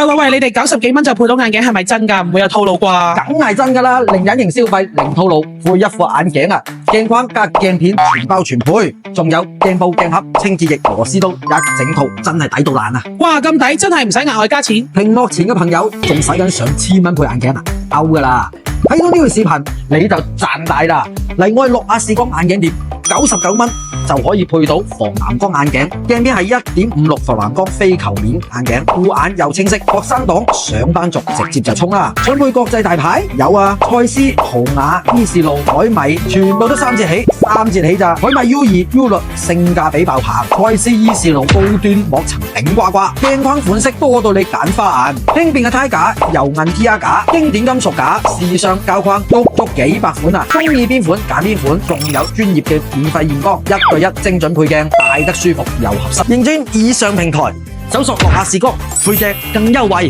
喂，你哋90幾蚊就配到眼鏡係咪真㗎？唔會有套路啩？梗係真㗎啦，零隱形消費，零套路，配一副眼鏡啊，鏡框加鏡片全包全配，仲有鏡布、鏡盒、清潔液、螺絲刀，一整套真係抵到爛啊！哇，咁抵，真係唔使額外加錢。屏幕前嘅朋友仲使緊上千蚊配眼鏡啊，out㗎啦！睇到呢個視頻你就賺大啦！嚟我哋諾亞視光眼鏡店，99蚊就可以配到防藍光眼鏡，鏡片係1.56防藍光非球面眼鏡，護眼又清晰，學生黨上班族直接就衝啦！想配國際大牌有啊，蔡司、豪雅、伊士路、海米，全部都3折起，3折起咋？海米 U2、U6性價比爆棚，蔡司、伊士路高端膜層頂呱呱，鏡框款式多到你揀花眼，輕便嘅胎架、油銀 TR 架、經典金屬架、時尚膠框，足幾百款啊！中意邊款揀邊款，仲有專業嘅免費驗光，1對1精準配鏡，戴得舒服又合身。認專以上平台搜索諾亞視光，配鏡更優惠。